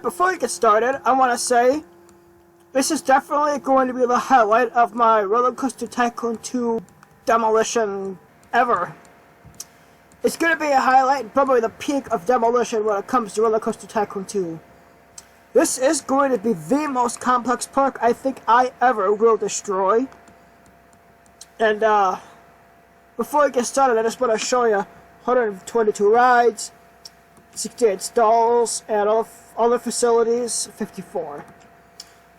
before we get started, I want to say this is definitely going to be the highlight of my Roller Coaster Tycoon 2 Demolition ever. It's going to be a highlight, probably the peak of Demolition when it comes to Roller Coaster Tycoon 2. This is going to be the most complex park I think I ever will destroy. And before we get started, I just want to show you 122 rides, 68 stalls, and all the facilities, 54.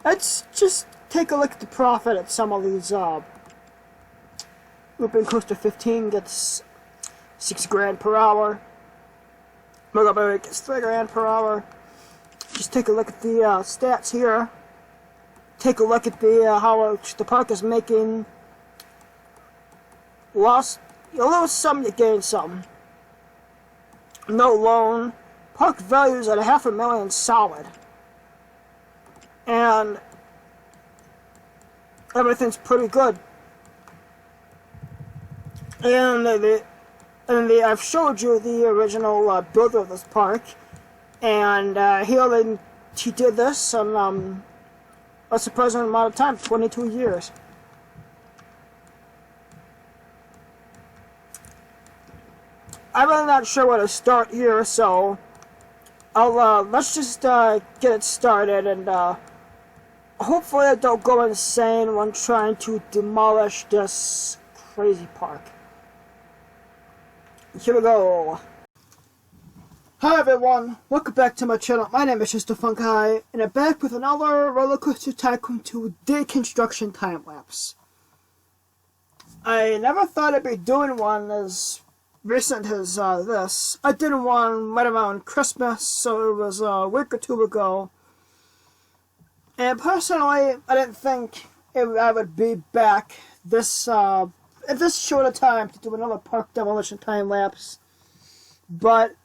Let's just take a look at the profit at some of these. Looping Coaster 15 gets $6 per hour. Mega Berry gets $3 per hour. Just take a look at the stats here. Take a look at the how much the park is making. You lose some, you gain some. No loan. Park values at $500,000 solid. And everything's pretty good. And I've showed you the original builder of this park, and he did this in a surprising amount of time, 22 years. I'm really not sure where to start here, so let's just get it started, and hopefully I don't go insane when trying to demolish this crazy park. Here we go. Hi everyone, welcome back to my channel. My name is Mr. Funkai, and I'm back with another Roller Coaster Tycoon 2 deconstruction time-lapse. I never thought I'd be doing one as recent as this. I did one right around Christmas, so it was a week or two ago. And personally, I didn't think I would be back at this short a time to do another park demolition time lapse. But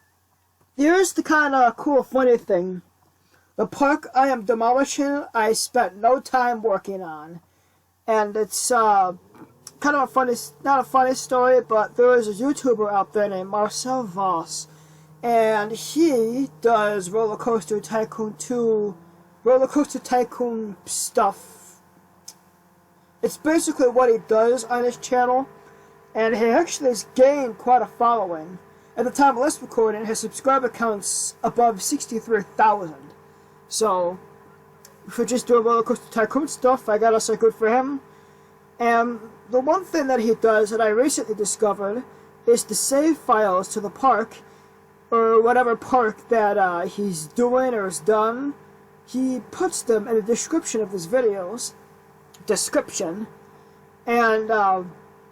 here's the kind of cool, funny thing: the park I am demolishing, I spent no time working on, and it's kind of a funny, not a funny story, but there is a YouTuber out there named Marcel Voss, and he does Roller Coaster Tycoon 2, Roller Coaster Tycoon stuff. It's basically what he does on his channel, and he actually has gained quite a following. At the time of this recording, his subscriber count's above 63,000. So, if we're just doing Roller Coaster Tycoon stuff, I gotta say good for him. And the one thing that he does that I recently discovered is to save files to the park, or whatever park that he's doing or has done. He puts them in the description of his videos. And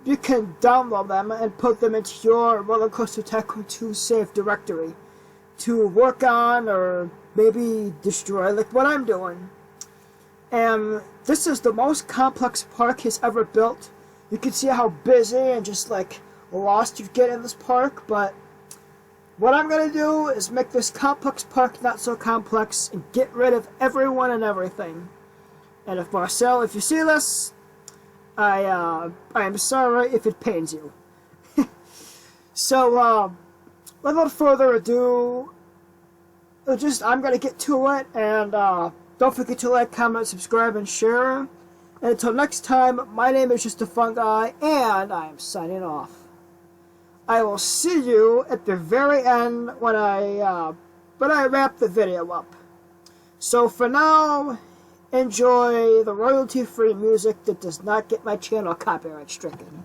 you can download them and put them into your Roller Coaster Tycoon 2 save directory to work on or maybe destroy, like what I'm doing. And this is the most complex park he's ever built. You can see how busy and just like lost you get in this park, but what I'm going to do is make this complex park not so complex and get rid of everyone and everything. And if Marcel, if you see this, I am sorry if it pains you. So, without further ado, I'm gonna get to it, and don't forget to like, comment, subscribe, and share. And until next time, my name is Just a Fun Guy, and I'm signing off. I will see you at the very end when I wrap the video up. So for now, enjoy the royalty-free music that does not get my channel copyright stricken.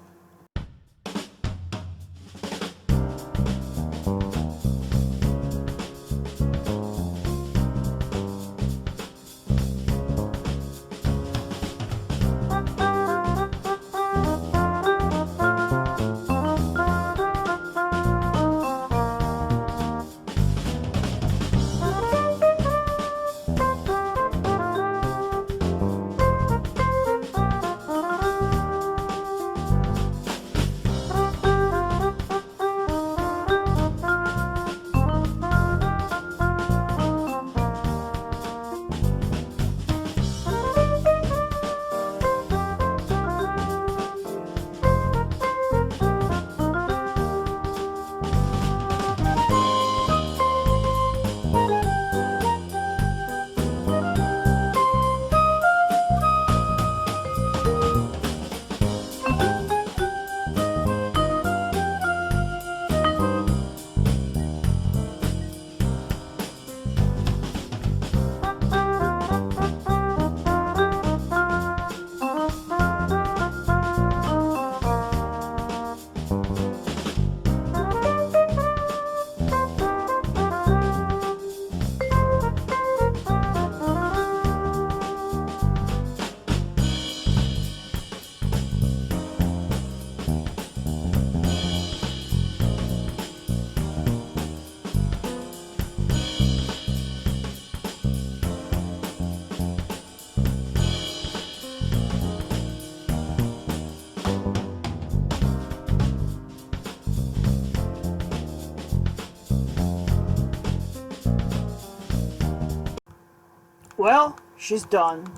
Well, she's done.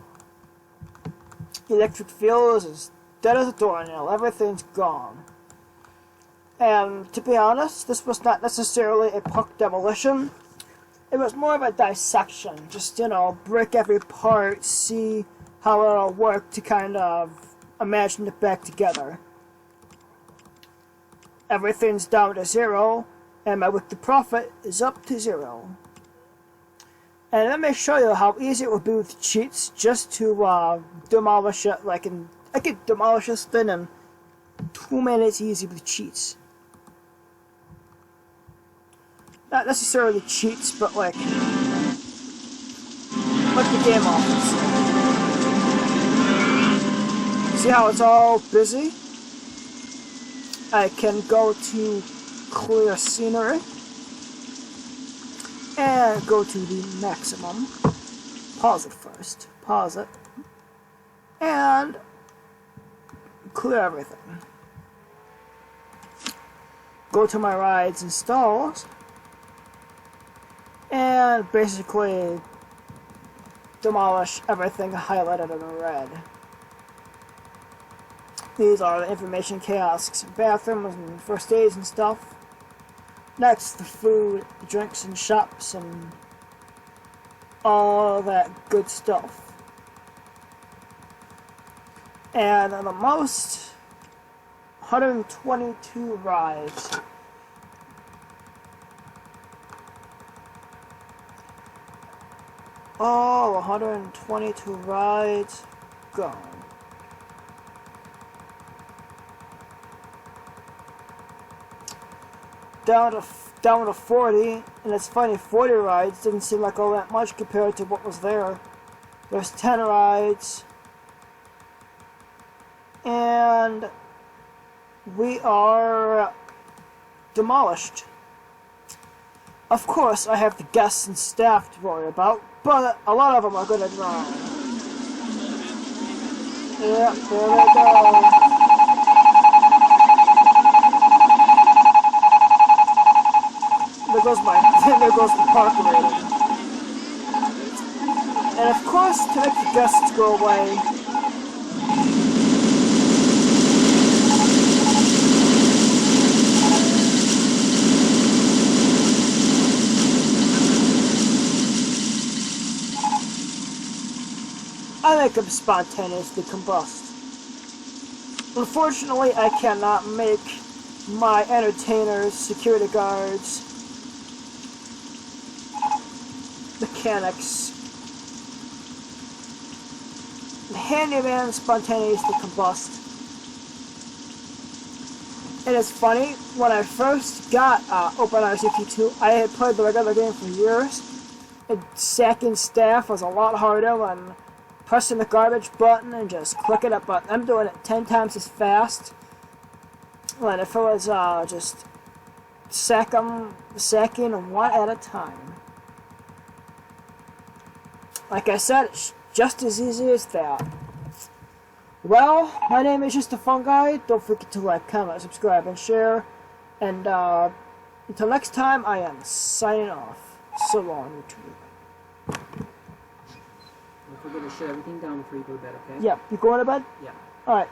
Electric field is as dead as a doornail. Everything's gone. And to be honest, this was not necessarily a puck demolition. It was more of a dissection. Just, break every part, see how it'll work to kind of imagine it back together. Everything's down to 0, and my weekly profit is up to 0. And let me show you how easy it would be with cheats just to demolish it. I can demolish this thing in 2 minutes easy with cheats. Not necessarily cheats, but like the game offers. See how it's all busy? I can go to clear scenery and go to the maximum. Pause it first. Pause it. And clear everything. Go to my rides and stalls. And basically demolish everything highlighted in red. These are the information kiosks, bathrooms, and first aids and stuff. Next, the food, drinks, and shops, and all that good stuff. And the most, 122 rides. Oh, 122 rides gone. Down to 40, and it's funny, 40 rides didn't seem like all that much compared to what was there. There's 10 rides, and we are demolished. Of course, I have the guests and staff to worry about, but a lot of them are gonna drown. Yep, there they go. There goes the park rating. And of course, to make the guests go away, I make them spontaneously combust. Unfortunately, I cannot make my entertainers, security guards, mechanics, the handyman spontaneously combust. And it's funny, when I first got OpenRCP2, I had played the regular game for years, and sacking staff was a lot harder than pressing the garbage button and just clicking a button. I'm doing it 10 times as fast. And if it was just sacking one at a time. Like I said, it's just as easy as that. Well, my name is Just a Fun Guy. Don't forget to like, comment, subscribe, and share. And until next time, I am signing off. So long, YouTube. Don't forget to shut everything down before you go to bed, okay? Yeah, you going to bed? Yeah. Alright.